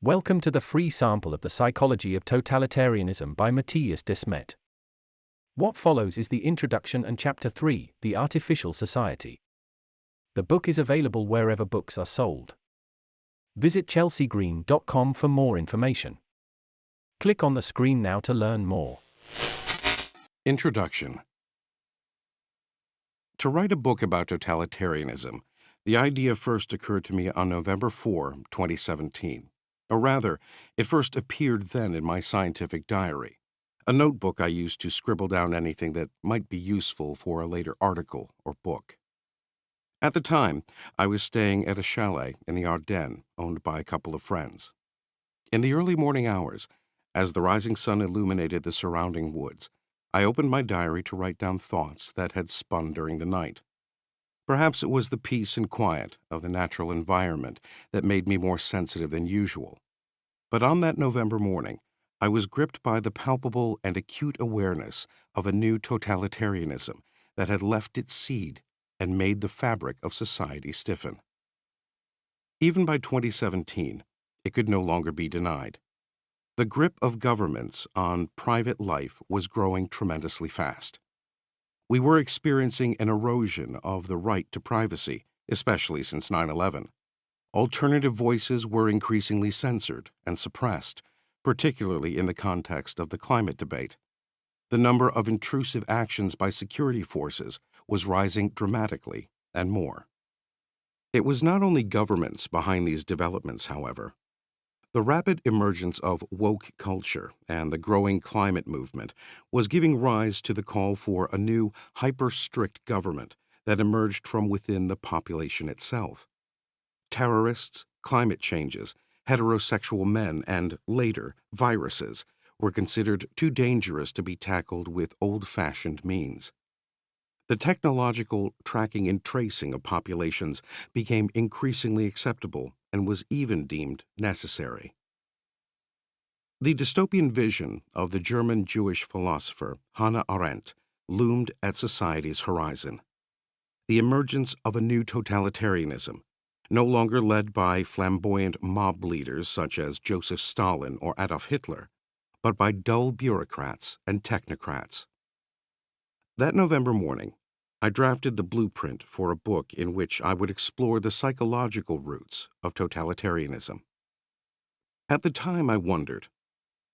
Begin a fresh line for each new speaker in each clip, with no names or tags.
Welcome to the free sample of the Psychology of Totalitarianism by Mattias DESMET. What follows is the introduction and Chapter 3, The Artificial Society. The book is available wherever books are sold. Visit chelseagreen.com for more information. Click on the screen now to learn more.
Introduction. To write a book about totalitarianism, the idea first occurred to me on November 4, 2017. Or rather, it first appeared then in my scientific diary, a notebook I used to scribble down anything that might be useful for a later article or book. At the time, I was staying at a chalet in the Ardennes owned by a couple of friends. In the early morning hours, as the rising sun illuminated the surrounding woods, I opened my diary to write down thoughts that had spun during the night. Perhaps it was the peace and quiet of the natural environment that made me more sensitive than usual. But on that November morning, I was gripped by the palpable and acute awareness of a new totalitarianism that had left its seed and made the fabric of society stiffen. Even by 2017, it could no longer be denied. The grip of governments on private life was growing tremendously fast. We were experiencing an erosion of the right to privacy, especially since 9/11. Alternative voices were increasingly censored and suppressed, particularly in the context of the climate debate. The number of intrusive actions by security forces was rising dramatically, and more. It was not only governments behind these developments, however. The rapid emergence of woke culture and the growing climate movement was giving rise to the call for a new, hyper-strict government that emerged from within the population itself. Terrorists, climate changes, heterosexual men, and, later, viruses were considered too dangerous to be tackled with old-fashioned means. The technological tracking and tracing of populations became increasingly acceptable and was even deemed necessary. The dystopian vision of the German Jewish philosopher Hannah Arendt loomed at society's horizon. The emergence of a new totalitarianism, no longer led by flamboyant mob leaders such as Joseph Stalin or Adolf Hitler, but by dull bureaucrats and technocrats. That November morning, I drafted the blueprint for a book in which I would explore the psychological roots of totalitarianism. At the time, I wondered,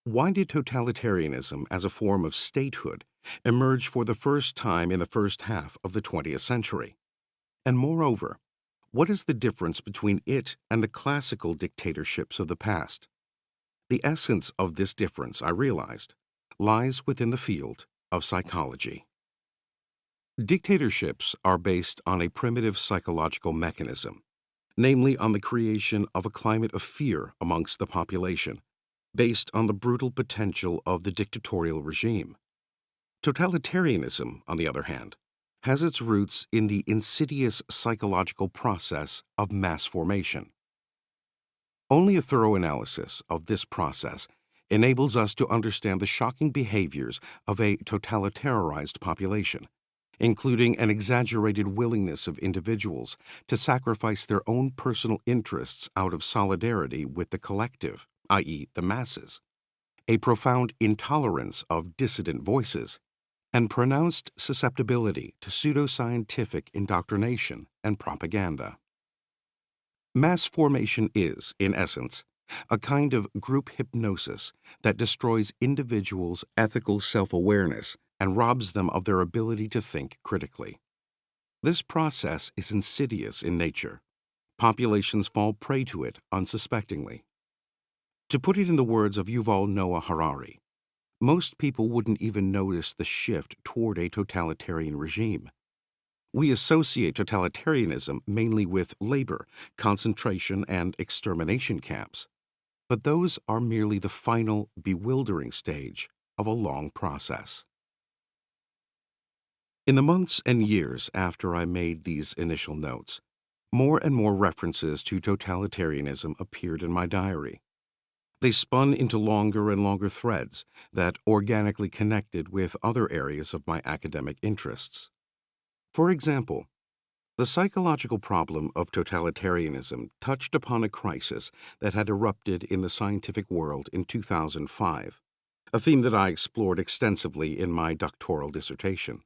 why did totalitarianism as a form of statehood emerge for the first time in the first half of the 20th century? And moreover, what is the difference between it and the classical dictatorships of the past? The essence of this difference, I realized, lies within the field of psychology. Dictatorships are based on a primitive psychological mechanism, namely on the creation of a climate of fear amongst the population, based on the brutal potential of the dictatorial regime. Totalitarianism, on the other hand, has its roots in the insidious psychological process of mass formation. Only a thorough analysis of this process enables us to understand the shocking behaviors of a totalitarianized population, including an exaggerated willingness of individuals to sacrifice their own personal interests out of solidarity with the collective, i.e., the masses, a profound intolerance of dissident voices, and pronounced susceptibility to pseudoscientific indoctrination and propaganda. Mass formation is, in essence, a kind of group hypnosis that destroys individuals' ethical self-awareness and robs them of their ability to think critically. This process is insidious in nature. Populations fall prey to it unsuspectingly. To put it in the words of Yuval Noah Harari, most people wouldn't even notice the shift toward a totalitarian regime. We associate totalitarianism mainly with labor, concentration, and extermination camps. But those are merely the final, bewildering stage of a long process. In the months and years after I made these initial notes, more and more references to totalitarianism appeared in my diary. They spun into longer and longer threads that organically connected with other areas of my academic interests. For example, The psychological problem of totalitarianism touched upon a crisis that had erupted in the scientific world in 2005, a theme that I explored extensively in my doctoral dissertation.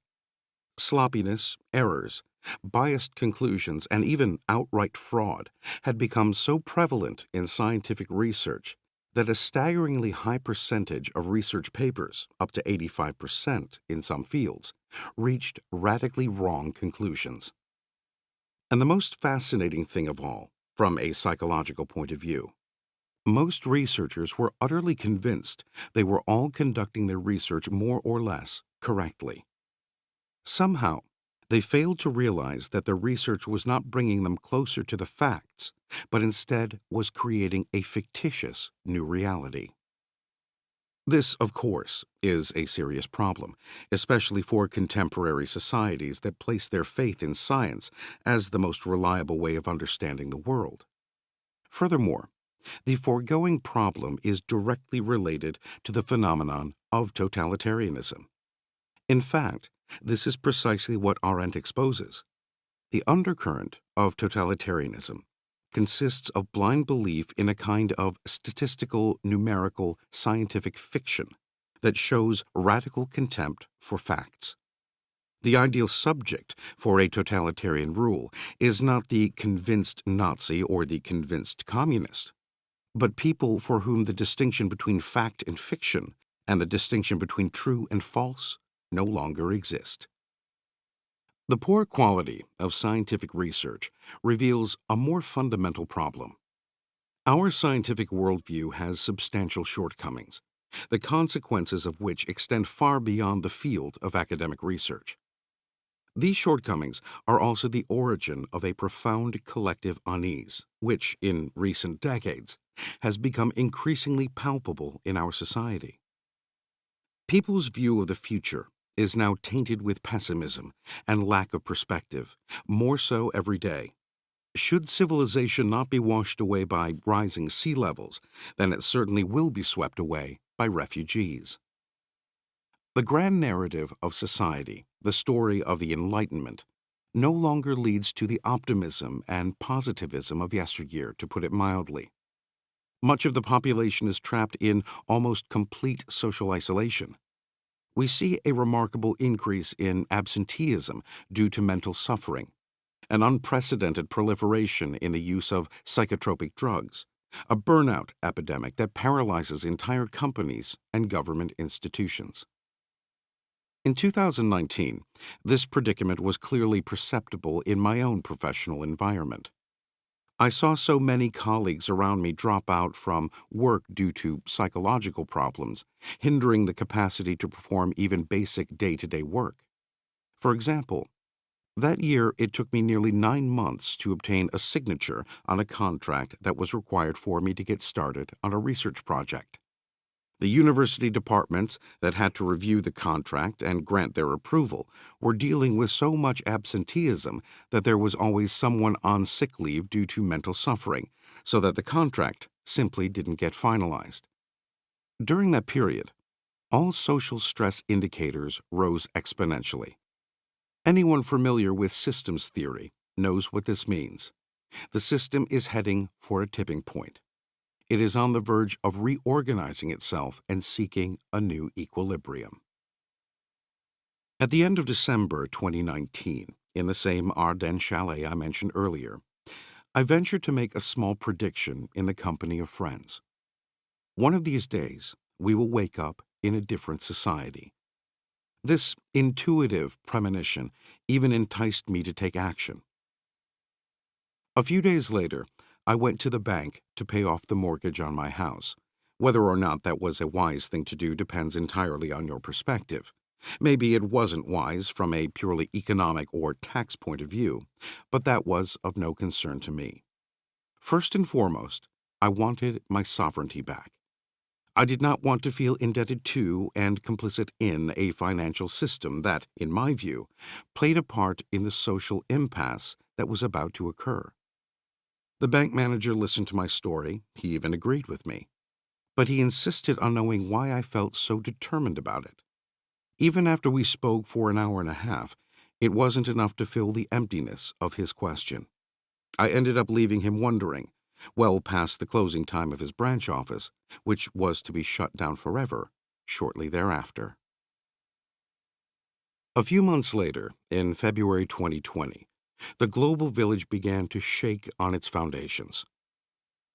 Sloppiness, errors, biased conclusions, and even outright fraud had become so prevalent in scientific research that a staggeringly high percentage of research papers, up to 85% in some fields, reached radically wrong conclusions. And the most fascinating thing of all, from a psychological point of view, most researchers were utterly convinced they were all conducting their research more or less correctly. Somehow, they failed to realize that their research was not bringing them closer to the facts, but instead was creating a fictitious new reality. This, of course, is a serious problem, especially for contemporary societies that place their faith in science as the most reliable way of understanding the world. Furthermore, the foregoing problem is directly related to the phenomenon of totalitarianism. In fact, this is precisely what Arendt exposes. The undercurrent of totalitarianism consists of blind belief in a kind of statistical, numerical, scientific fiction that shows radical contempt for facts. The ideal subject for a totalitarian rule is not the convinced Nazi or the convinced communist, but people for whom the distinction between fact and fiction and the distinction between true and false no longer exist. The poor quality of scientific research reveals a more fundamental problem. Our scientific worldview has substantial shortcomings, the consequences of which extend far beyond the field of academic research. These shortcomings are also the origin of a profound collective unease, which, in recent decades, has become increasingly palpable in our society. People's view of the future is now tainted with pessimism and lack of perspective, more so every day. Should civilization not be washed away by rising sea levels, then it certainly will be swept away by refugees. The grand narrative of society, the story of the Enlightenment, no longer leads to the optimism and positivism of yesteryear, to put it mildly. Much of the population is trapped in almost complete social isolation. We see a remarkable increase in absenteeism due to mental suffering, an unprecedented proliferation in the use of psychotropic drugs, a burnout epidemic that paralyzes entire companies and government institutions. In 2019, this predicament was clearly perceptible in my own professional environment. I saw so many colleagues around me drop out from work due to psychological problems, hindering the capacity to perform even basic day-to-day work. For example, that year it took me nearly 9 months to obtain a signature on a contract that was required for me to get started on a research project. The university departments that had to review the contract and grant their approval were dealing with so much absenteeism that there was always someone on sick leave due to mental suffering, so that the contract simply didn't get finalized. During that period, all social stress indicators rose exponentially. Anyone familiar with systems theory knows what this means. The system is heading for a tipping point. It is on the verge of reorganizing itself and seeking a new equilibrium. At the end of December 2019, in the same Ardennes chalet I mentioned earlier, I ventured to make a small prediction in the company of friends. One of these days, we will wake up in a different society. This intuitive premonition even enticed me to take action. A few days later, I went to the bank to pay off the mortgage on my house. Whether or not that was a wise thing to do depends entirely on your perspective. Maybe it wasn't wise from a purely economic or tax point of view, but that was of no concern to me. First and foremost, I wanted my sovereignty back. I did not want to feel indebted to and complicit in a financial system that, in my view, played a part in the social impasse that was about to occur. The bank manager listened to my story. He even agreed with me. But he insisted on knowing why I felt so determined about it. Even after we spoke for an hour and a half, It wasn't enough to fill the emptiness of his question. I ended up leaving him wondering, well past the closing time of his branch office, which was to be shut down forever shortly thereafter. A few months later, in February 2020, the global village began to shake on its foundations.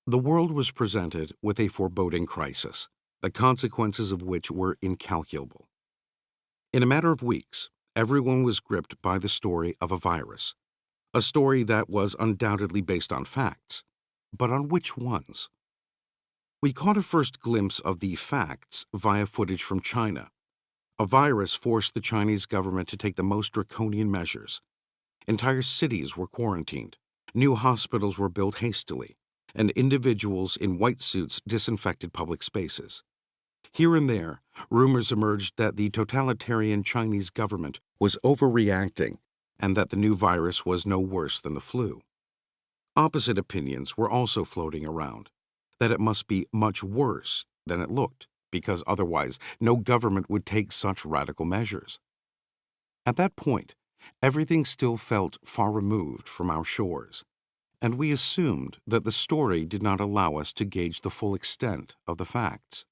The world was presented with a foreboding crisis, the consequences of which were incalculable. In a matter of weeks, everyone was gripped by the story of a virus, a story that was undoubtedly based on facts. But on which ones? We caught a first glimpse of the facts via footage from China. A virus forced the Chinese government to take the most draconian measures. Entire cities were quarantined, new hospitals were built hastily, and individuals in white suits disinfected public spaces. Here and there, rumors emerged that the totalitarian Chinese government was overreacting and that the new virus was no worse than the flu. Opposite opinions were also floating around, that it must be much worse than it looked, because otherwise no government would take such radical measures. At that point, everything still felt far removed from our shores, and we assumed that the story did not allow us to gauge the full extent of the facts.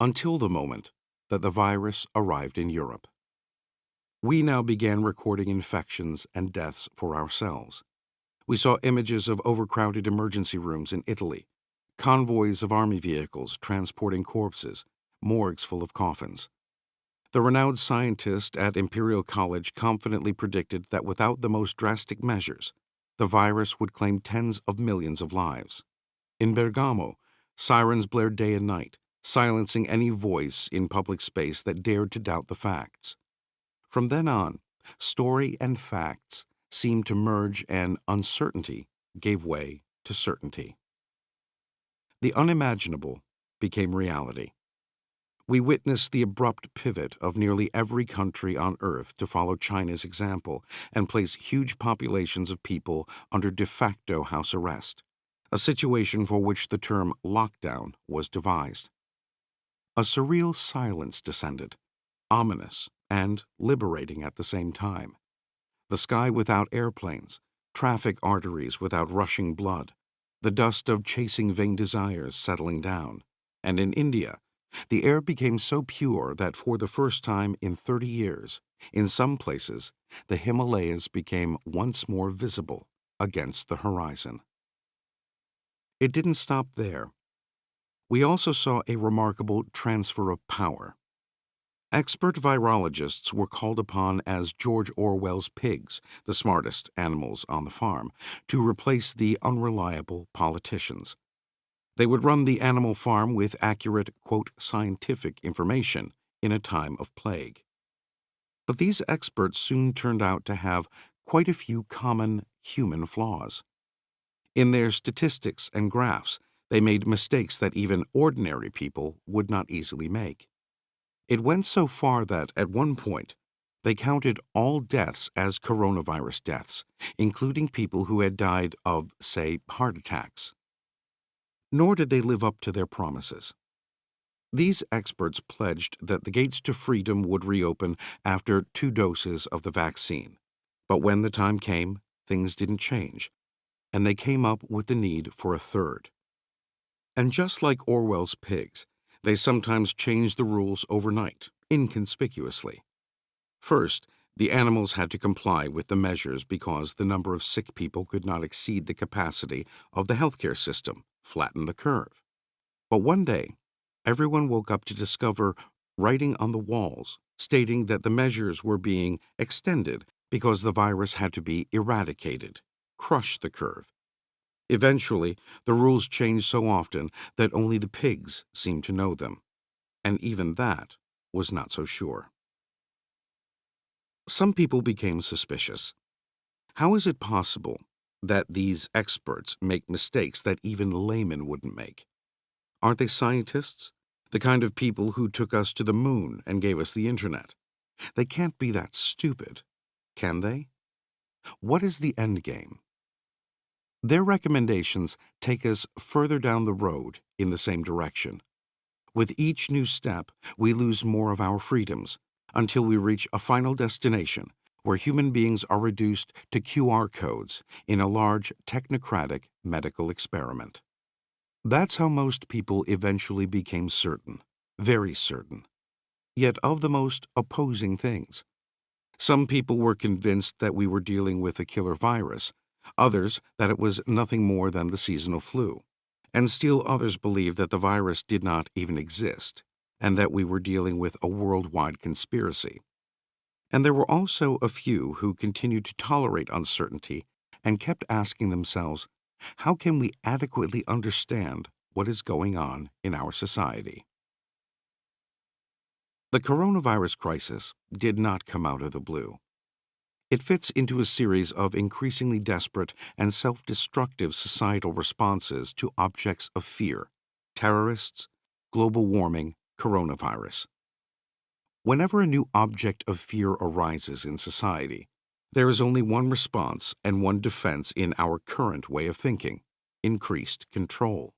Until the moment that the virus arrived in Europe. We now began recording infections and deaths for ourselves. We saw images of overcrowded emergency rooms in Italy, convoys of army vehicles transporting corpses, morgues full of coffins. The renowned scientist at Imperial College confidently predicted that without the most drastic measures, the virus would claim tens of millions of lives. In Bergamo, sirens blared day and night, silencing any voice in public space that dared to doubt the facts. From then on, story and facts seemed to merge, and uncertainty gave way to certainty. The unimaginable became reality. We witnessed the abrupt pivot of nearly every country on Earth to follow China's example and place huge populations of people under de facto house arrest, a situation for which the term lockdown was devised. A surreal silence descended, ominous and liberating at the same time. The sky without airplanes, traffic arteries without rushing blood, the dust of chasing vain desires settling down, and in India, the air became so pure that for the first time in 30 years, in some places, the Himalayas became once more visible against the horizon. It didn't stop there. We also saw a remarkable transfer of power. Expert virologists were called upon as George Orwell's pigs, the smartest animals on the farm, to replace the unreliable politicians. They would run the animal farm with accurate, quote, scientific information in a time of plague. But these experts soon turned out to have quite a few common human flaws. In their statistics and graphs, they made mistakes that even ordinary people would not easily make. It went so far that, at one point, they counted all deaths as coronavirus deaths, including people who had died of, say, heart attacks. Nor did they live up to their promises. These experts pledged that the gates to freedom would reopen after 2 doses of the vaccine. But when the time came, things didn't change, and they came up with the need for a third. And just like Orwell's pigs, they sometimes changed the rules overnight, inconspicuously. First, the animals had to comply with the measures because the number of sick people could not exceed the capacity of the healthcare system, flatten the curve. But one day, everyone woke up to discover writing on the walls stating that the measures were being extended because the virus had to be eradicated, crush the curve. Eventually, the rules changed so often that only the pigs seemed to know them, and even that was not so sure. Some people became suspicious. How is it possible that these experts make mistakes that even laymen wouldn't make? Aren't they scientists? The kind of people who took us to the moon and gave us the internet. They can't be that stupid, can they? What is the end game? Their recommendations take us further down the road in the same direction. With each new step, we lose more of our freedoms until we reach a final destination where human beings are reduced to QR codes in a large technocratic medical experiment. That's how most people eventually became certain, very certain, yet of the most opposing things. Some people were convinced that we were dealing with a killer virus, others that it was nothing more than the seasonal flu, and still others believed that the virus did not even exist, and that we were dealing with a worldwide conspiracy. And there were also a few who continued to tolerate uncertainty and kept asking themselves, how can we adequately understand what is going on in our society? The coronavirus crisis did not come out of the blue. It fits into a series of increasingly desperate and self-destructive societal responses to objects of fear: terrorists, global warming, coronavirus. Whenever a new object of fear arises in society, there is only one response and one defense in our current way of thinking: increased control.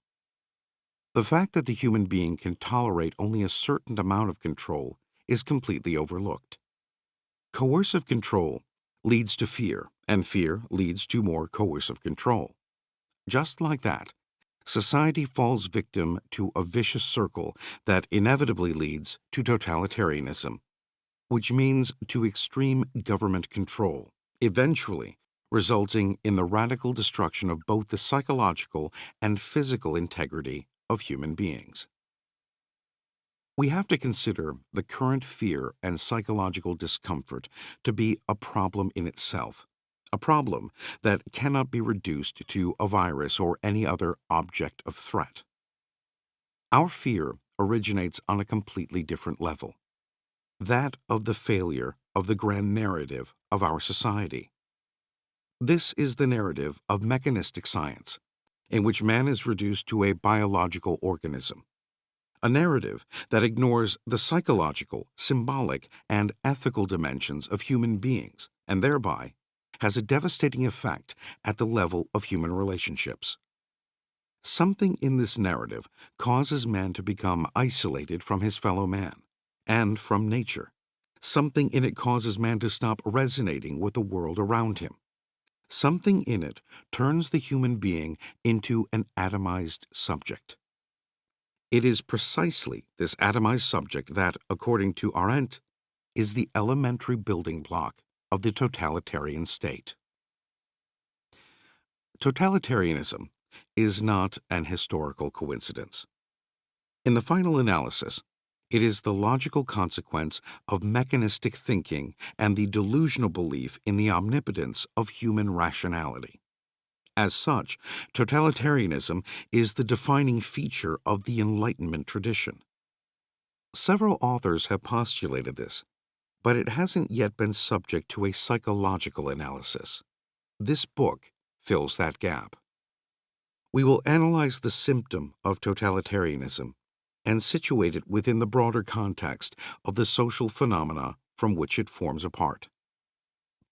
The fact that the human being can tolerate only a certain amount of control is completely overlooked. Coercive control leads to fear, and fear leads to more coercive control. Just like that, society falls victim to a vicious circle that inevitably leads to totalitarianism, which means to extreme government control, eventually resulting in the radical destruction of both the psychological and physical integrity of human beings. We have to consider the current fear and psychological discomfort to be a problem in itself, a problem that cannot be reduced to a virus or any other object of threat. Our fear originates on a completely different level, that of the failure of the grand narrative of our society. This is the narrative of mechanistic science, in which man is reduced to a biological organism, a narrative that ignores the psychological, symbolic, and ethical dimensions of human beings, and thereby has a devastating effect at the level of human relationships. Something in this narrative causes man to become isolated from his fellow man and from nature. Something in it causes man to stop resonating with the world around him. Something in it turns the human being into an atomized subject. It is precisely this atomized subject that, according to Arendt, is the elementary building block of the totalitarian state. Totalitarianism is not an historical coincidence. In the final analysis, it is the logical consequence of mechanistic thinking and the delusional belief in the omnipotence of human rationality. As such, totalitarianism is the defining feature of the Enlightenment tradition. Several authors have postulated this, but it hasn't yet been subject to a psychological analysis. This book fills that gap. We will analyze the symptom of totalitarianism and situate it within the broader context of the social phenomena from which it forms a part.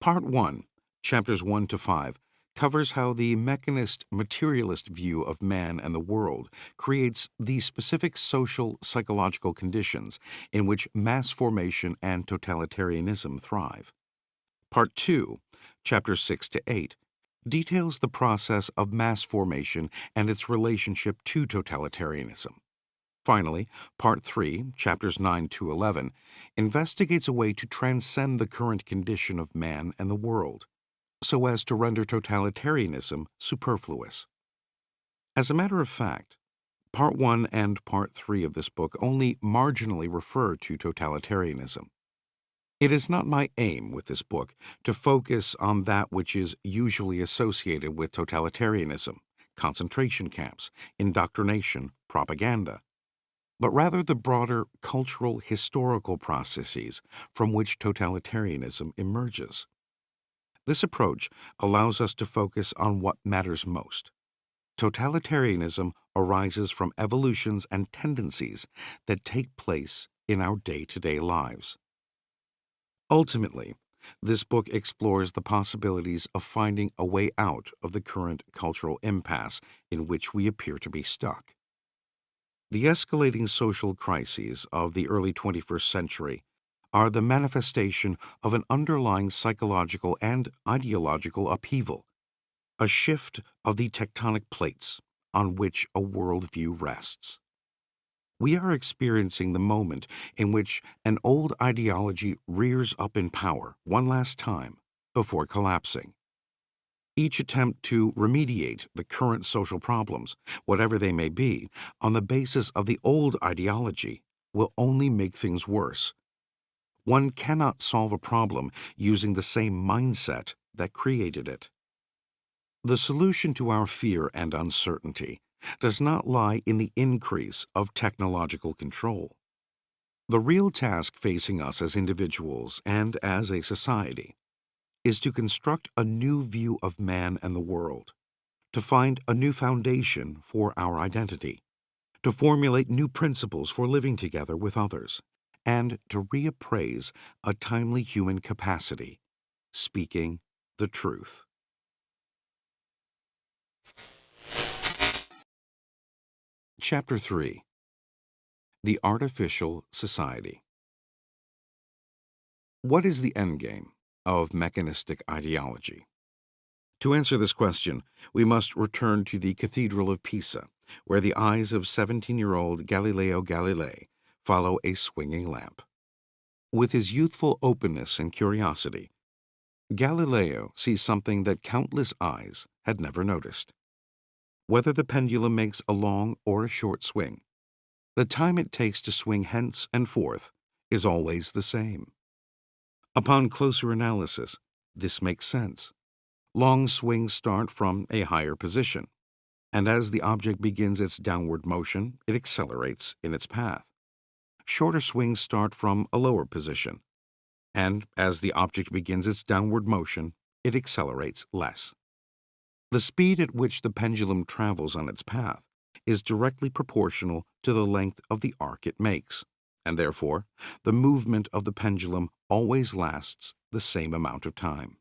Part 1, chapters 1 to 5, covers how the mechanist materialist view of man and the world creates the specific social psychological conditions in which mass formation and totalitarianism thrive. Part 2, chapters 6 to 8, details the process of mass formation and its relationship to totalitarianism. Finally, Part 3, chapters 9 to 11, investigates a way to transcend the current condition of man and the world, so as to render totalitarianism superfluous. As a matter of fact, Part 1 and Part 3 of this book only marginally refer to totalitarianism. It is not my aim with this book to focus on that which is usually associated with totalitarianism: concentration camps, indoctrination, propaganda, but rather the broader cultural historical processes from which totalitarianism emerges. This approach allows us to focus on what matters most. Totalitarianism arises from evolutions and tendencies that take place in our day-to-day lives. Ultimately, this book explores the possibilities of finding a way out of the current cultural impasse in which we appear to be stuck. The escalating social crises of the early 21st century are the manifestation of an underlying psychological and ideological upheaval, a shift of the tectonic plates on which a worldview rests. We are experiencing the moment in which an old ideology rears up in power one last time before collapsing. Each attempt to remediate the current social problems, whatever they may be, on the basis of the old ideology will only make things worse. One cannot solve a problem using the same mindset that created it. The solution to our fear and uncertainty does not lie in the increase of technological control. The real task facing us as individuals and as a society is to construct a new view of man and the world, to find a new foundation for our identity, to formulate new principles for living together with others, and to reappraise a timely human capacity, speaking the truth. Chapter 3. The Artificial Society. What is the endgame of mechanistic ideology? To answer this question, we must return to the Cathedral of Pisa, where the eyes of 17-year-old Galileo Galilei follow a swinging lamp. With his youthful openness and curiosity, Galileo sees something that countless eyes had never noticed. Whether the pendulum makes a long or a short swing, the time it takes to swing hence and forth is always the same. Upon closer analysis, this makes sense. Long swings start from a higher position, and as the object begins its downward motion, it accelerates in its path. Shorter swings start from a lower position, and as the object begins its downward motion, it accelerates less. The speed at which the pendulum travels on its path is directly proportional to the length of the arc it makes, and therefore the movement of the pendulum always lasts the same amount of time.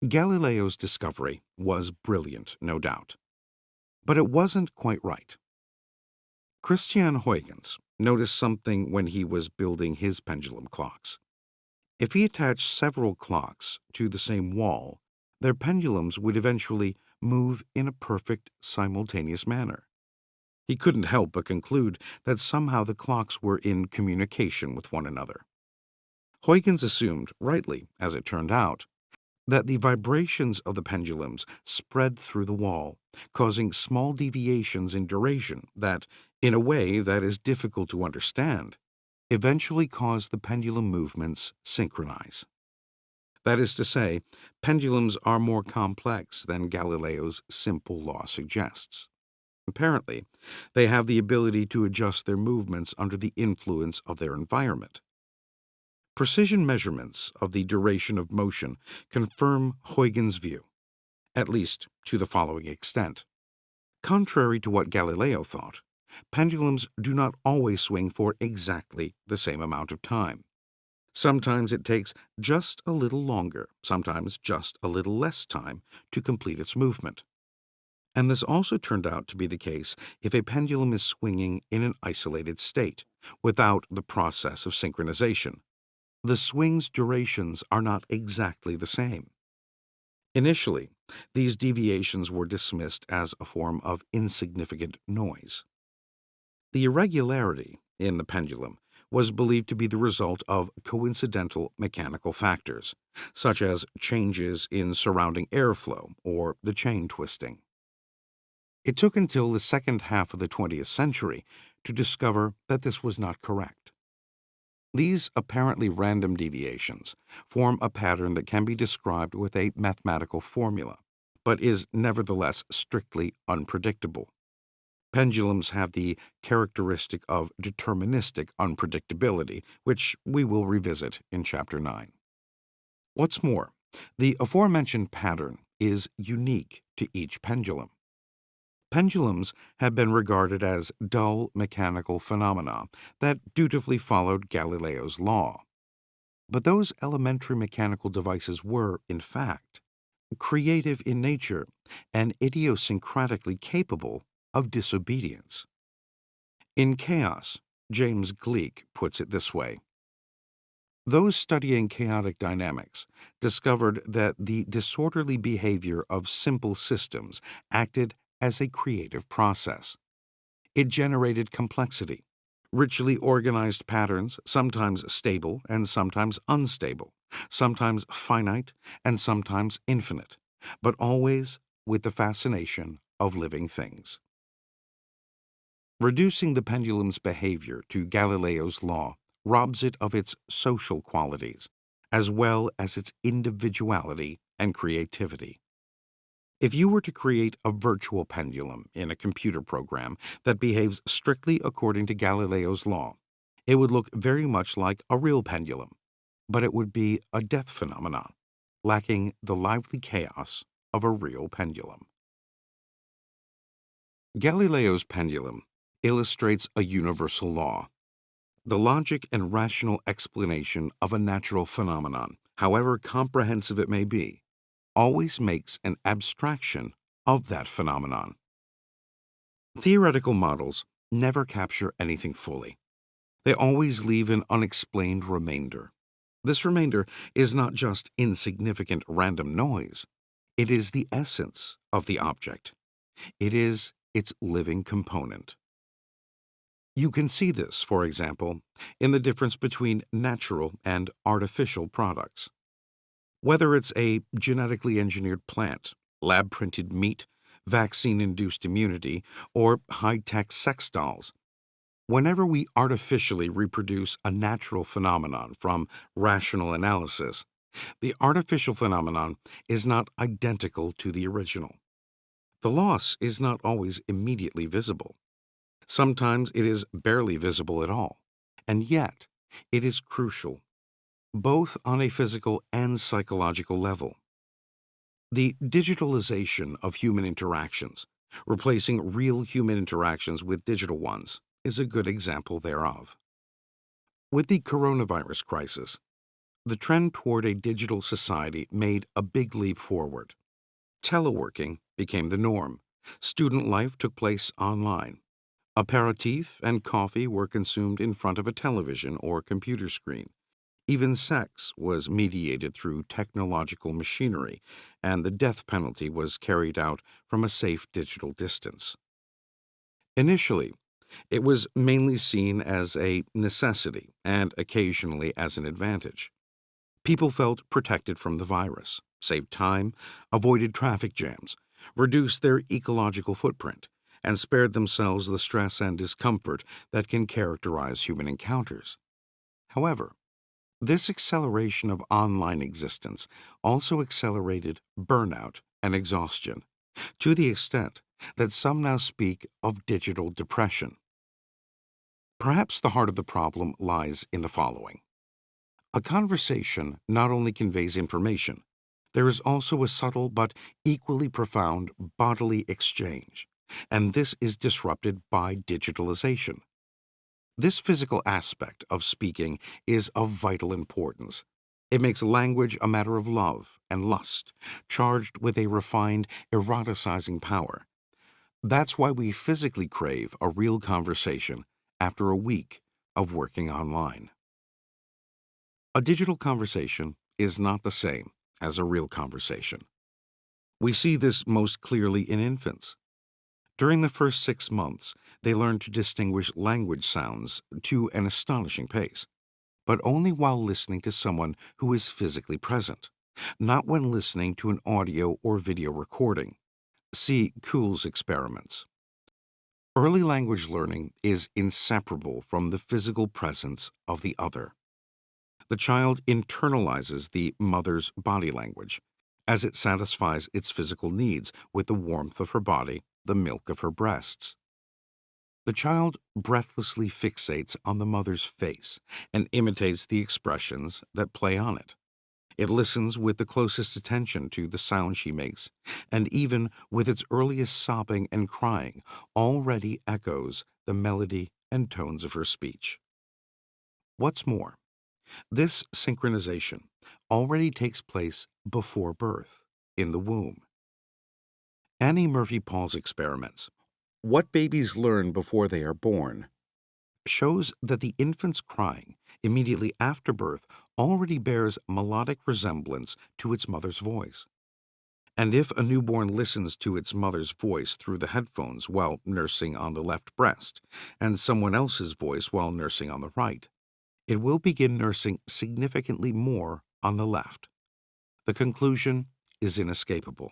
Galileo's discovery was brilliant, no doubt, but it wasn't quite right. Christian Huygens noticed something when he was building his pendulum clocks. If he attached several clocks to the same wall, their pendulums would eventually move in a perfect simultaneous manner. He couldn't help but conclude that somehow the clocks were in communication with one another. Huygens assumed, rightly as it turned out, that the vibrations of the pendulums spread through the wall, causing small deviations in duration that, in a way that is difficult to understand, eventually cause the pendulum movements synchronize. That is to say, pendulums are more complex than Galileo's simple law suggests. Apparently, they have the ability to adjust their movements under the influence of their environment. Precision measurements of the duration of motion confirm Huygens' view, at least to the following extent. Contrary to what Galileo thought, pendulums do not always swing for exactly the same amount of time. Sometimes it takes just a little longer, sometimes just a little less time to complete its movement. And this also turned out to be the case if a pendulum is swinging in an isolated state, without the process of synchronization. The swing's durations are not exactly the same. Initially, these deviations were dismissed as a form of insignificant noise. The irregularity in the pendulum was believed to be the result of coincidental mechanical factors, such as changes in surrounding airflow or the chain twisting. It took until the second half of the 20th century to discover that this was not correct. These apparently random deviations form a pattern that can be described with a mathematical formula, but is nevertheless strictly unpredictable. Pendulums have the characteristic of deterministic unpredictability, which we will revisit in Chapter 9. What's more, the aforementioned pattern is unique to each pendulum. Pendulums have been regarded as dull mechanical phenomena that dutifully followed Galileo's law. But those elementary mechanical devices were, in fact, creative in nature and idiosyncratically capable of disobedience. In Chaos, James Gleick puts it this way: Those studying chaotic dynamics discovered that the disorderly behavior of simple systems acted as a creative process. It generated complexity, richly organized patterns, sometimes stable and sometimes unstable, sometimes finite and sometimes infinite, but always with the fascination of living things. Reducing the pendulum's behavior to Galileo's law robs it of its social qualities, as well as its individuality and creativity. If you were to create a virtual pendulum in a computer program that behaves strictly according to Galileo's law, it would look very much like a real pendulum, but it would be a death phenomenon, lacking the lively chaos of a real pendulum. Galileo's pendulum illustrates a universal law. The logic and rational explanation of a natural phenomenon, however comprehensive it may be, always makes an abstraction of that phenomenon. Theoretical models never capture anything fully. They always leave an unexplained remainder. This remainder is not just insignificant random noise. It is the essence of the object. It is its living component. You can see this, for example, in the difference between natural and artificial products. Whether it's a genetically engineered plant, lab-printed meat, vaccine-induced immunity, or high-tech sex dolls, whenever we artificially reproduce a natural phenomenon from rational analysis, the artificial phenomenon is not identical to the original. The loss is not always immediately visible. Sometimes it is barely visible at all, and yet it is crucial, both on a physical and psychological level. The digitalization of human interactions, replacing real human interactions with digital ones, is a good example thereof. With the coronavirus crisis, the trend toward a digital society made a big leap forward. Teleworking became the norm. Student life took place online. Aperitif and coffee were consumed in front of a television or computer screen. Even sex was mediated through technological machinery, and the death penalty was carried out from a safe digital distance. Initially, it was mainly seen as a necessity and occasionally as an advantage. People felt protected from the virus, saved time, avoided traffic jams, reduced their ecological footprint, and spared themselves the stress and discomfort that can characterize human encounters. However, this acceleration of online existence also accelerated burnout and exhaustion, to the extent that some now speak of digital depression. Perhaps the heart of the problem lies in the following. A conversation not only conveys information, there is also a subtle but equally profound bodily exchange, and this is disrupted by digitalization. This physical aspect of speaking is of vital importance. It makes language a matter of love and lust, charged with a refined, eroticizing power. That's why we physically crave a real conversation after a week of working online. A digital conversation is not the same as a real conversation. We see this most clearly in infants. During the first 6 months, they learn to distinguish language sounds to an astonishing pace, but only while listening to someone who is physically present, not when listening to an audio or video recording. See Kuhl's experiments. Early language learning is inseparable from the physical presence of the other. The child internalizes the mother's body language as it satisfies its physical needs with the warmth of her body, the milk of her breasts. The child breathlessly fixates on the mother's face and imitates the expressions that play on it. It listens with the closest attention to the sound she makes, and even with its earliest sobbing and crying, already echoes the melody and tones of her speech. What's more, this synchronization already takes place before birth, in the womb. Annie Murphy Paul's experiments. What babies learn before they are born. shows that the infant's crying immediately after birth already bears melodic resemblance to its mother's voice. And if a newborn listens to its mother's voice through the headphones while nursing on the left breast, and someone else's voice while nursing on the right, it will begin nursing significantly more on the left. The conclusion is inescapable.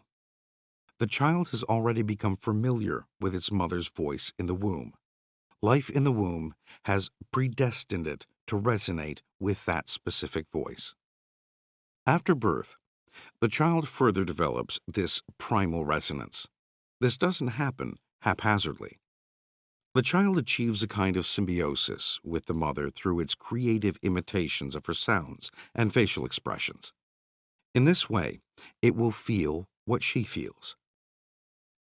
The child has already become familiar with its mother's voice in the womb. Life in the womb has predestined it to resonate with that specific voice. After birth, the child further develops this primal resonance. This doesn't happen haphazardly. The child achieves a kind of symbiosis with the mother through its creative imitations of her sounds and facial expressions. In this way, it will feel what she feels.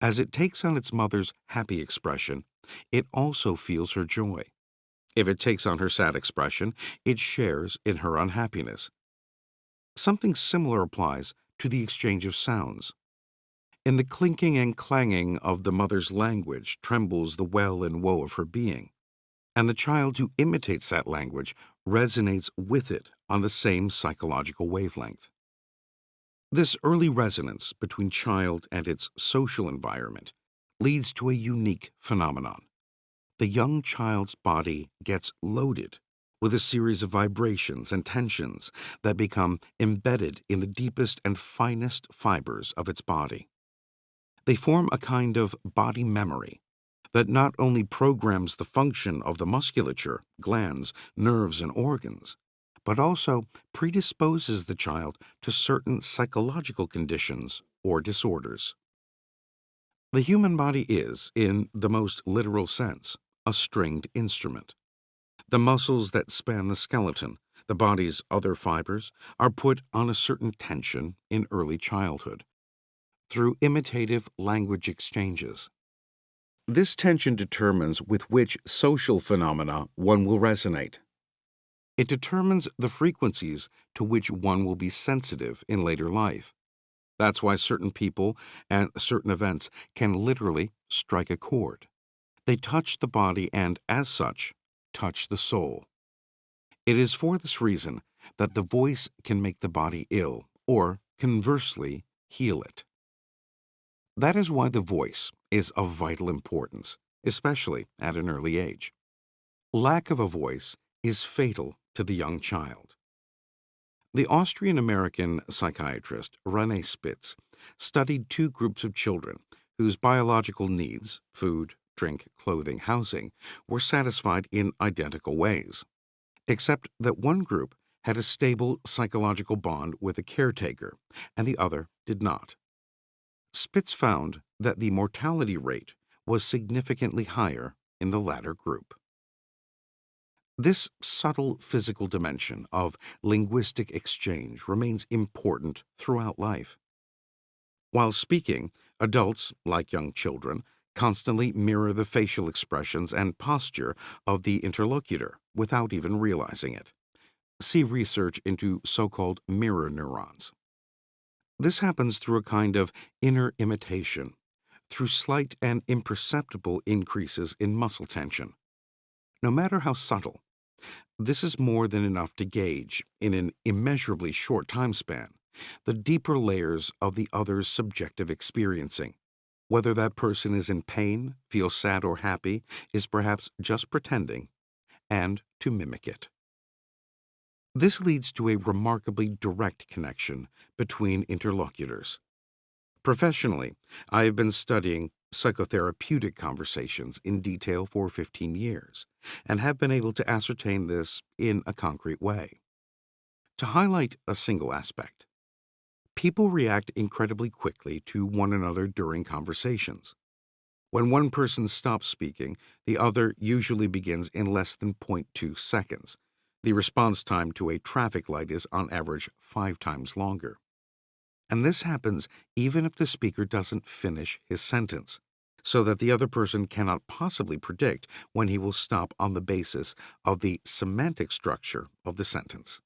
As it takes on its mother's happy expression, it also feels her joy. If it takes on her sad expression, it shares in her unhappiness. Something similar applies to the exchange of sounds. In the clinking and clanging of the mother's language trembles the well and woe of her being, and the child who imitates that language resonates with it on the same psychological wavelength. This early resonance between child and its social environment leads to a unique phenomenon. The young child's body gets loaded with a series of vibrations and tensions that become embedded in the deepest and finest fibers of its body. They form a kind of body memory that not only programs the function of the musculature, glands, nerves, and organs, but also predisposes the child to certain psychological conditions or disorders. The human body is, in the most literal sense, a stringed instrument. The muscles that span the skeleton, the body's other fibers, are put on a certain tension in early childhood through imitative language exchanges. This tension determines with which social phenomena one will resonate. It determines the frequencies to which one will be sensitive in later life. That's why certain people and certain events can literally strike a chord. They touch the body and, as such, touch the soul. It is for this reason that the voice can make the body ill, or, conversely, heal it. That is why the voice is of vital importance, especially at an early age. Lack of a voice is fatal to the young child. The Austrian-American psychiatrist René Spitz studied two groups of children whose biological needs, food, drink, clothing, housing, were satisfied in identical ways, except that one group had a stable psychological bond with a caretaker and the other did not. Spitz found that the mortality rate was significantly higher in the latter group. This subtle physical dimension of linguistic exchange remains important throughout life. While speaking, adults, like young children, constantly mirror the facial expressions and posture of the interlocutor without even realizing it. See research into so-called mirror neurons. This happens through a kind of inner imitation, through slight and imperceptible increases in muscle tension. No matter how subtle, this is more than enough to gauge, in an immeasurably short time span, the deeper layers of the other's subjective experiencing. Whether that person is in pain, feels sad or happy, is perhaps just pretending, and to mimic it. This leads to a remarkably direct connection between interlocutors. Professionally, I have been studying psychotherapeutic conversations in detail for 15 years and have been able to ascertain this in a concrete way. To highlight a single aspect, people react incredibly quickly to one another during conversations. When one person stops speaking, the other usually begins in less than 0.2 seconds. The response time to a traffic light is on average 5 times longer. And this happens even if the speaker doesn't finish his sentence, so that the other person cannot possibly predict when he will stop on the basis of the semantic structure of the sentence.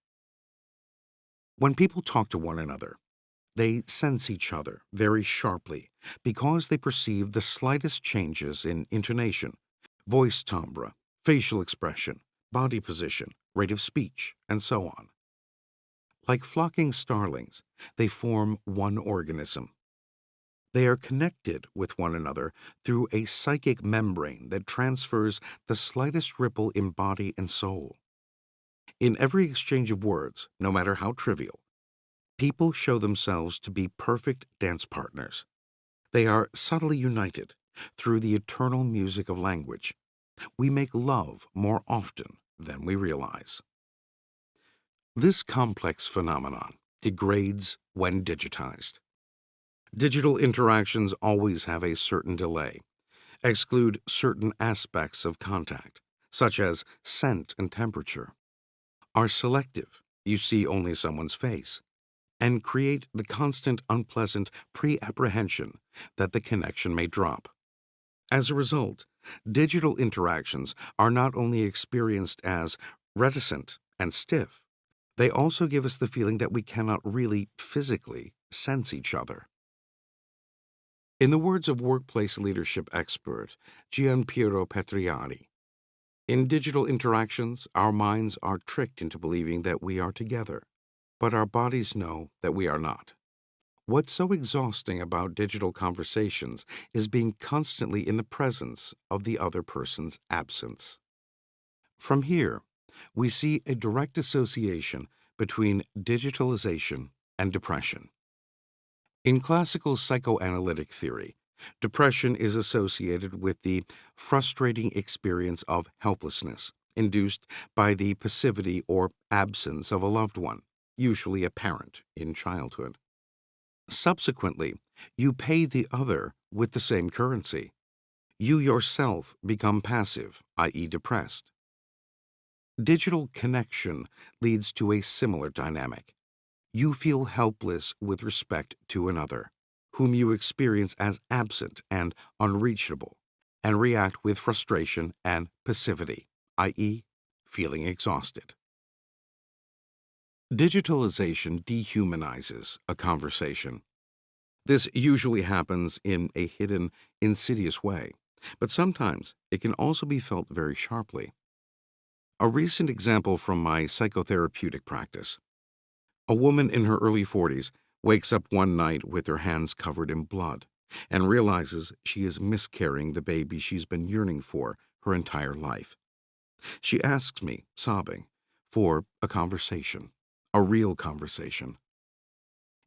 When people talk to one another, they sense each other very sharply because they perceive the slightest changes in intonation, voice timbre, facial expression, body position, rate of speech, and so on. Like flocking starlings, they form one organism. They are connected with one another through a psychic membrane that transfers the slightest ripple in body and soul. In every exchange of words, no matter how trivial, people show themselves to be perfect dance partners. They are subtly united through the eternal music of language. We make love more often than we realize. This complex phenomenon degrades when digitized. Digital interactions always have a certain delay, exclude certain aspects of contact, such as scent and temperature, are selective, you see only someone's face, and create the constant unpleasant pre-apprehension that the connection may drop. As a result, digital interactions are not only experienced as reticent and stiff, they also give us the feeling that we cannot really physically sense each other. In the words of workplace leadership expert Gianpiero Petriani, in digital interactions, our minds are tricked into believing that we are together, but our bodies know that we are not. What's so exhausting about digital conversations is being constantly in the presence of the other person's absence. From here, we see a direct association between digitalization and depression. In classical psychoanalytic theory, depression is associated with the frustrating experience of helplessness induced by the passivity or absence of a loved one, usually a parent, in childhood. Subsequently, you pay the other with the same currency. You yourself become passive, i.e. depressed. Digital connection leads to a similar dynamic. You feel helpless with respect to another, whom you experience as absent and unreachable, and react with frustration and passivity, i.e., feeling exhausted. Digitalization dehumanizes a conversation. This usually happens in a hidden, insidious way, but sometimes it can also be felt very sharply. A recent example from my psychotherapeutic practice. A woman in her early 40s wakes up one night with her hands covered in blood and realizes she is miscarrying the baby she's been yearning for her entire life. She asks me, sobbing, for a conversation, a real conversation.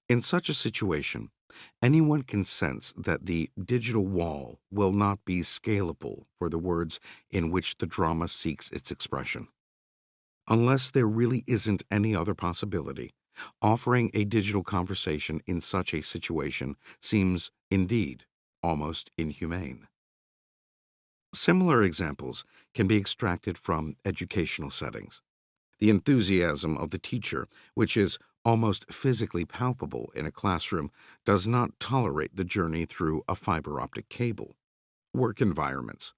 In such a situation, anyone can sense that the digital wall will not be scalable for the words in which the drama seeks its expression. Unless there really isn't any other possibility, offering a digital conversation in such a situation seems, indeed, almost inhumane. Similar examples can be extracted from educational settings. The enthusiasm of the teacher, which is almost physically palpable in a classroom, does not tolerate the journey through a fiber optic cable. Work environments.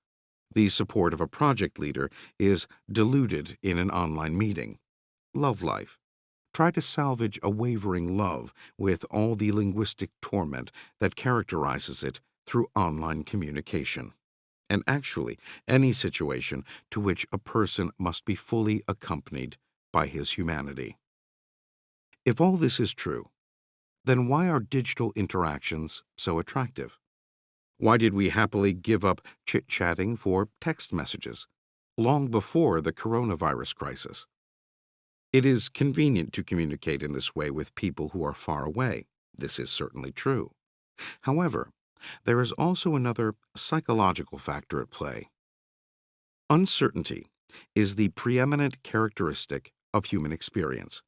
The support of a project leader is diluted in an online meeting. Love life. Try to salvage a wavering love with all the linguistic torment that characterizes it through online communication. And actually, any situation to which a person must be fully accompanied by his humanity. If all this is true, then why are digital interactions so attractive? Why did we happily give up chit-chatting for text messages long before the coronavirus crisis? It is convenient to communicate in this way with people who are far away. This is certainly true. However, there is also another psychological factor at play. Uncertainty is the preeminent characteristic of human experience.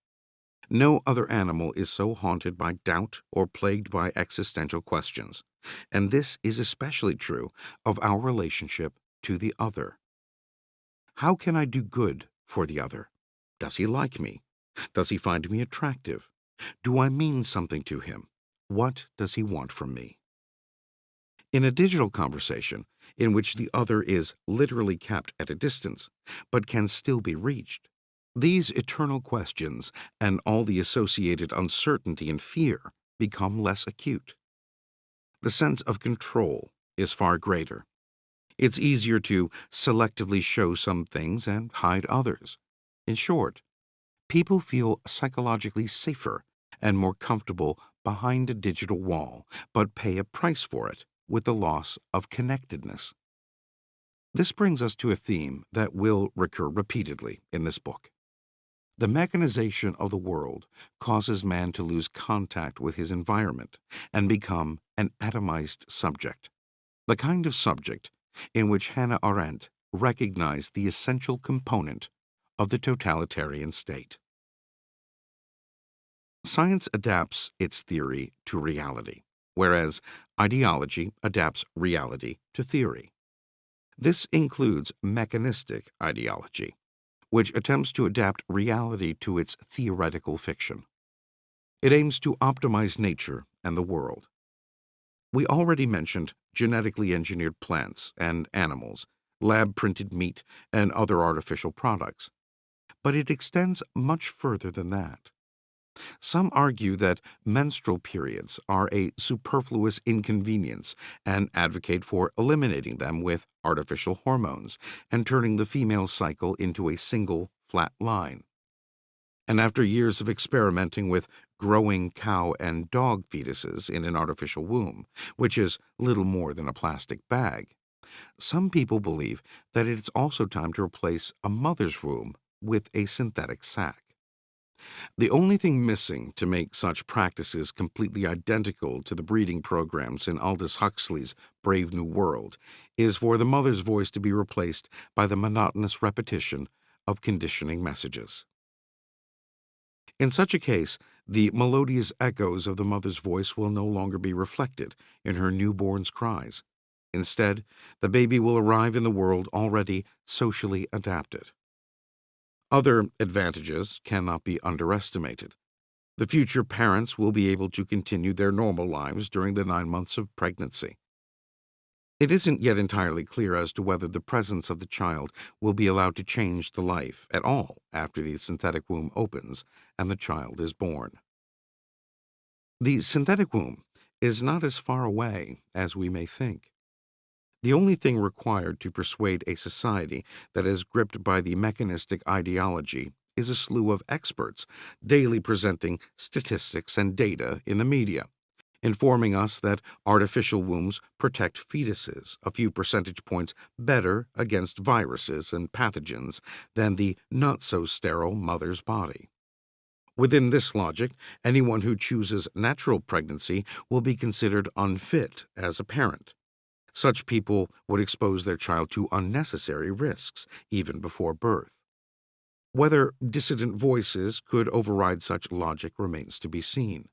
No other animal is so haunted by doubt or plagued by existential questions, and this is especially true of our relationship to the other. How can I do good for the other? Does he like me? Does he find me attractive? Do I mean something to him? What does he want from me? In a digital conversation, in which the other is literally kept at a distance, but can still be reached, these eternal questions and all the associated uncertainty and fear become less acute. The sense of control is far greater. It's easier to selectively show some things and hide others. In short, people feel psychologically safer and more comfortable behind a digital wall, but pay a price for it with the loss of connectedness. This brings us to a theme that will recur repeatedly in this book. The mechanization of the world causes man to lose contact with his environment and become an atomized subject, the kind of subject in which Hannah Arendt recognized the essential component of the totalitarian state. Science adapts its theory to reality, whereas ideology adapts reality to theory. This includes mechanistic ideology, which attempts to adapt reality to its theoretical fiction. It aims to optimize nature and the world. We already mentioned genetically engineered plants and animals, lab-printed meat, and other artificial products. But it extends much further than that. Some argue that menstrual periods are a superfluous inconvenience and advocate for eliminating them with artificial hormones and turning the female cycle into a single, flat line. And after years of experimenting with growing cow and dog fetuses in an artificial womb, which is little more than a plastic bag, some people believe that it's also time to replace a mother's womb with a synthetic sac. The only thing missing to make such practices completely identical to the breeding programs in Aldous Huxley's Brave New World is for the mother's voice to be replaced by the monotonous repetition of conditioning messages. In such a case, the melodious echoes of the mother's voice will no longer be reflected in her newborn's cries. Instead, the baby will arrive in the world already socially adapted. Other advantages cannot be underestimated. The future parents will be able to continue their normal lives during the 9 months of pregnancy. It isn't yet entirely clear as to whether the presence of the child will be allowed to change the life at all after the synthetic womb opens and the child is born. The synthetic womb is not as far away as we may think. The only thing required to persuade a society that is gripped by the mechanistic ideology is a slew of experts daily presenting statistics and data in the media, informing us that artificial wombs protect fetuses a few percentage points better against viruses and pathogens than the not-so-sterile mother's body. Within this logic, anyone who chooses natural pregnancy will be considered unfit as a parent. Such people would expose their child to unnecessary risks even before birth. Whether dissident voices could override such logic remains to be seen.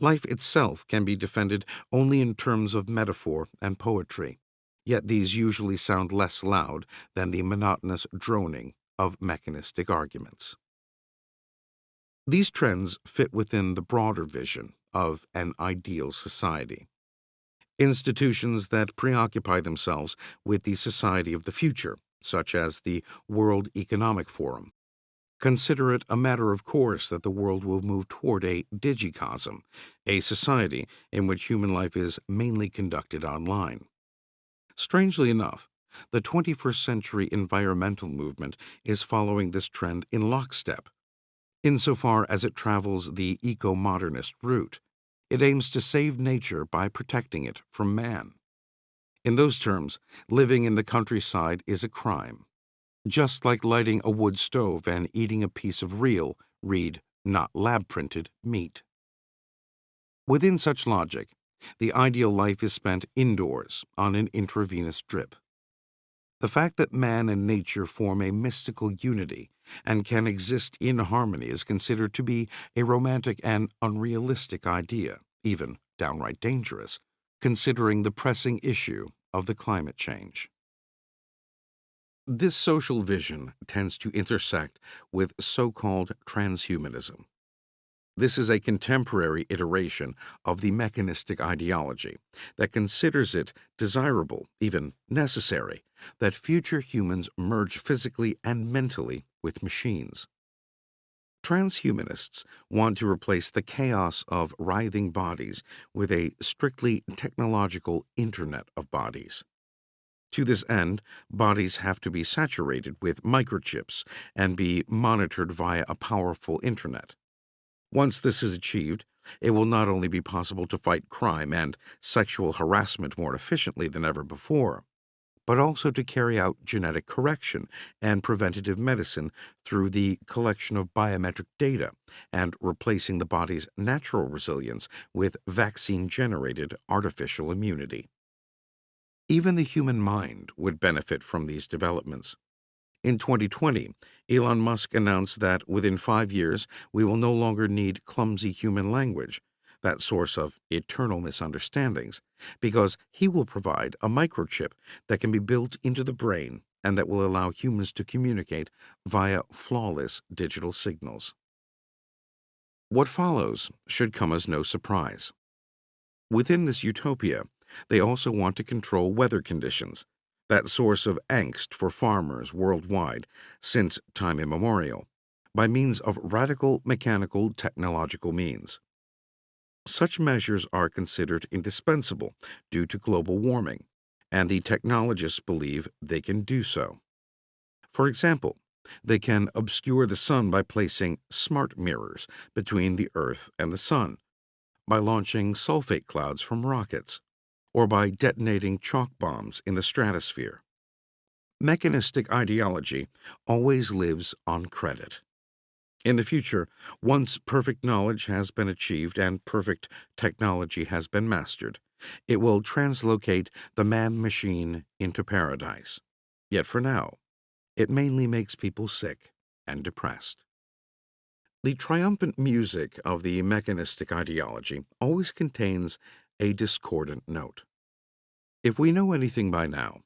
Life itself can be defended only in terms of metaphor and poetry, yet these usually sound less loud than the monotonous droning of mechanistic arguments. These trends fit within the broader vision of an ideal society. Institutions that preoccupy themselves with the society of the future, such as the World Economic Forum, consider it a matter of course that the world will move toward a digicosm, a society in which human life is mainly conducted online. Strangely enough, the 21st century environmental movement is following this trend in lockstep. Insofar as it travels the eco-modernist route, it aims to save nature by protecting it from man. In those terms, living in the countryside is a crime. Just like lighting a wood stove and eating a piece of real, read not lab-printed, meat. Within such logic, the ideal life is spent indoors on an intravenous drip. The fact that man and nature form a mystical unity and can exist in harmony is considered to be a romantic and unrealistic idea, even downright dangerous, considering the pressing issue of the climate change. This social vision tends to intersect with so-called transhumanism. This is a contemporary iteration of the mechanistic ideology that considers it desirable, even necessary, that future humans merge physically and mentally with machines. Transhumanists want to replace the chaos of writhing bodies with a strictly technological internet of bodies. To this end, bodies have to be saturated with microchips and be monitored via a powerful internet. Once this is achieved, it will not only be possible to fight crime and sexual harassment more efficiently than ever before, but also to carry out genetic correction and preventative medicine through the collection of biometric data and replacing the body's natural resilience with vaccine-generated artificial immunity. Even the human mind would benefit from these developments. In 2020, Elon Musk announced that within 5 years, we will no longer need clumsy human language, that source of eternal misunderstandings, because he will provide a microchip that can be built into the brain and that will allow humans to communicate via flawless digital signals. What follows should come as no surprise. Within this utopia, they also want to control weather conditions, that source of angst for farmers worldwide since time immemorial, by means of radical mechanical technological means. Such measures are considered indispensable due to global warming, and the technologists believe they can do so. For example, they can obscure the sun by placing smart mirrors between the Earth and the sun, by launching sulfate clouds from rockets, or by detonating chalk bombs in the stratosphere. Mechanistic ideology always lives on credit. In the future, once perfect knowledge has been achieved and perfect technology has been mastered, it will translocate the man-machine into paradise. Yet for now, it mainly makes people sick and depressed. The triumphant music of the mechanistic ideology always contains a discordant note. If we know anything by now,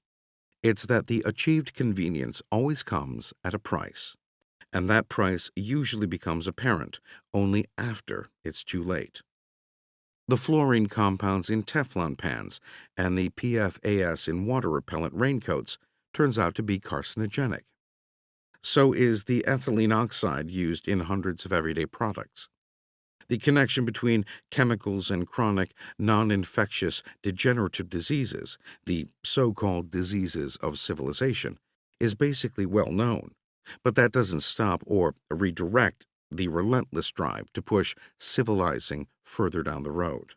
it's that the achieved convenience always comes at a price, and that price usually becomes apparent only after it's too late. The fluorine compounds in Teflon pans and the PFAS in water-repellent raincoats turns out to be carcinogenic. So is the ethylene oxide used in hundreds of everyday products. The connection between chemicals and chronic, non-infectious degenerative diseases, the so-called diseases of civilization, is basically well known, but that doesn't stop or redirect the relentless drive to push civilizing further down the road.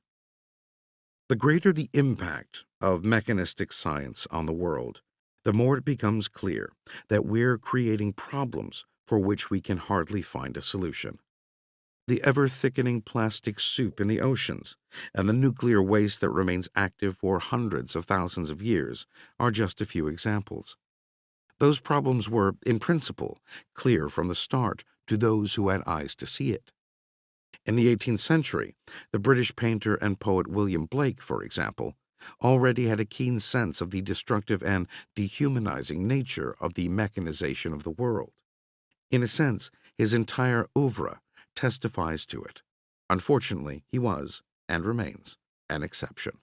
The greater the impact of mechanistic science on the world, the more it becomes clear that we're creating problems for which we can hardly find a solution. The ever-thickening plastic soup in the oceans and the nuclear waste that remains active for hundreds of thousands of years are just a few examples. Those problems were, in principle, clear from the start to those who had eyes to see it. In the 18th century, the British painter and poet William Blake, for example, already had a keen sense of the destructive and dehumanizing nature of the mechanization of the world. In a sense, his entire oeuvre testifies to it. Unfortunately, he was, and remains, an exception.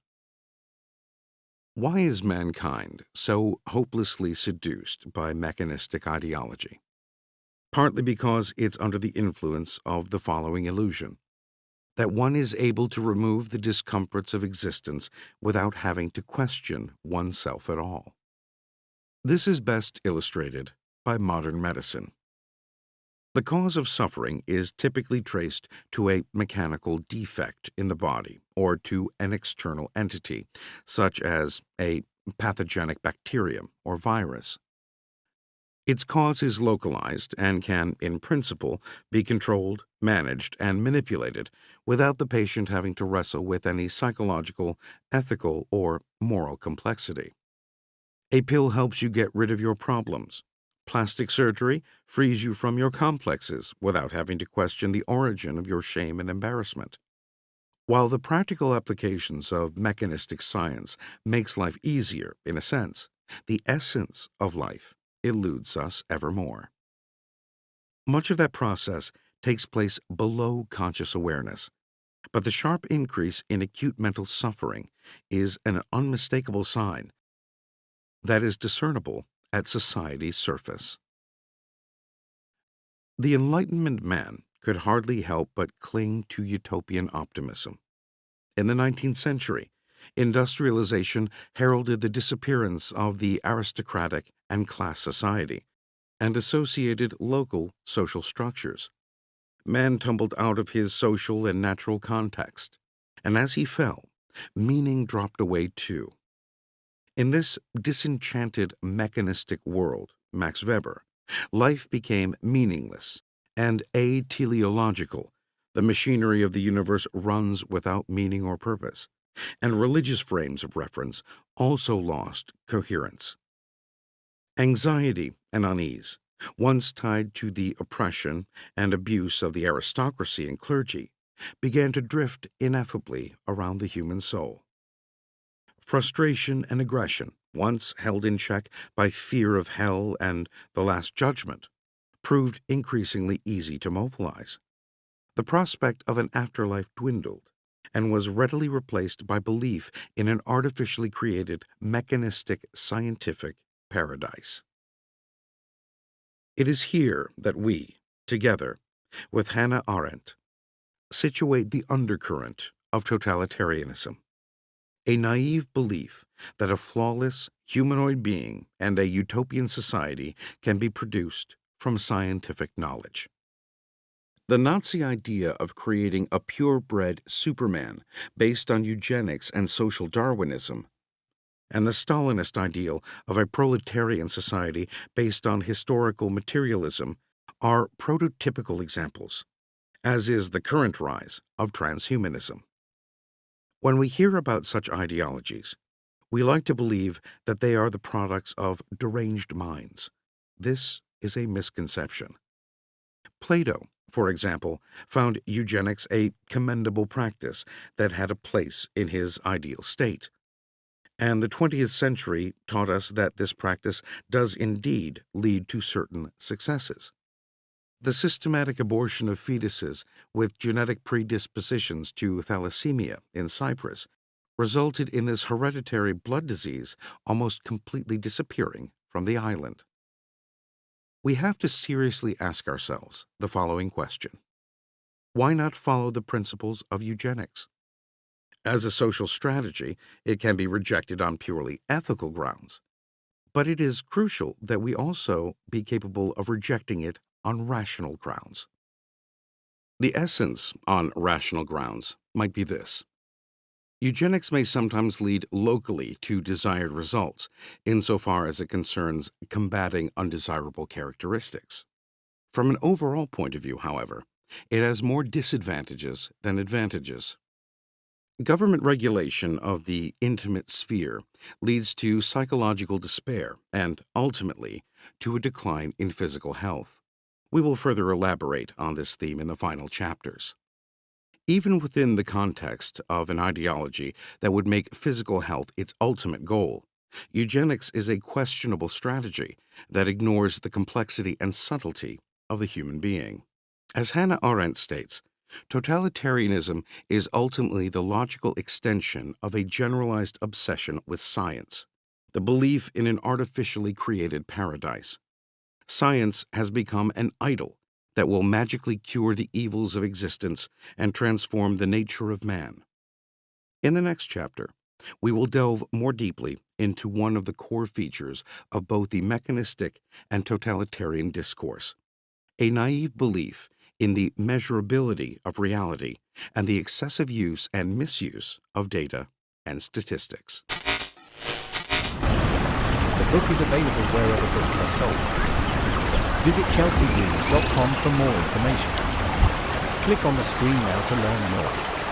Why is mankind so hopelessly seduced by mechanistic ideology? Partly because it's under the influence of the following illusion: that one is able to remove the discomforts of existence without having to question oneself at all. This is best illustrated by modern medicine. The cause of suffering is typically traced to a mechanical defect in the body or to an external entity, such as a pathogenic bacterium or virus. Its cause is localized and can, in principle, be controlled, managed, and manipulated without the patient having to wrestle with any psychological, ethical, or moral complexity. A pill helps you get rid of your problems. Plastic surgery frees you from your complexes without having to question the origin of your shame and embarrassment. While the practical applications of mechanistic science makes life easier, in a sense, the essence of life eludes us evermore. Much of that process takes place below conscious awareness, but the sharp increase in acute mental suffering is an unmistakable sign that is discernible at society's surface. The Enlightenment man could hardly help but cling to utopian optimism. In the 19th century, Industrialization heralded the disappearance of the aristocratic and class society and associated local social structures. Man tumbled out of his social and natural context, and as he fell, meaning dropped away too. In this disenchanted mechanistic world, Max Weber, life became meaningless and ateleological. The machinery of the universe runs without meaning or purpose, and religious frames of reference also lost coherence. Anxiety and unease, once tied to the oppression and abuse of the aristocracy and clergy, began to drift ineffably around the human soul. Frustration and aggression, once held in check by fear of hell and the Last Judgment, proved increasingly easy to mobilize. The prospect of an afterlife dwindled and was readily replaced by belief in an artificially created, mechanistic, scientific paradise. It is here that we, together with Hannah Arendt, situate the undercurrent of totalitarianism, a naive belief that a flawless humanoid being and a utopian society can be produced from scientific knowledge. The Nazi idea of creating a purebred Superman based on eugenics and social Darwinism, and the Stalinist ideal of a proletarian society based on historical materialism are prototypical examples, as is the current rise of transhumanism. When we hear about such ideologies, we like to believe that they are the products of deranged minds. This is a misconception. Plato, for example, found eugenics a commendable practice that had a place in his ideal state. And the 20th century taught us that this practice does indeed lead to certain successes. The systematic abortion of fetuses with genetic predispositions to thalassemia in Cyprus resulted in this hereditary blood disease almost completely disappearing from the island. We have to seriously ask ourselves the following question: why not follow the principles of eugenics? As a social strategy, it can be rejected on purely ethical grounds, but it is crucial that we also be capable of rejecting it on rational grounds. The essence on rational grounds might be this: eugenics may sometimes lead locally to desired results, insofar as it concerns combating undesirable characteristics. From an overall point of view, however, it has more disadvantages than advantages. Government regulation of the intimate sphere leads to psychological despair and, ultimately, to a decline in physical health. We will further elaborate on this theme in the final chapters. Even within the context of an ideology that would make physical health its ultimate goal, eugenics is a questionable strategy that ignores the complexity and subtlety of the human being. As Hannah Arendt states, totalitarianism is ultimately the logical extension of a generalized obsession with science, the belief in an artificially created paradise. Science has become an idol that will magically cure the evils of existence and transform the nature of man. In the next chapter, we will delve more deeply into one of the core features of both the mechanistic and totalitarian discourse, a naive belief in the measurability of reality and the excessive use and misuse of data and statistics.
The book is available wherever books are sold. Visit chelseagreen.com for more information. Click on the screen now to learn more.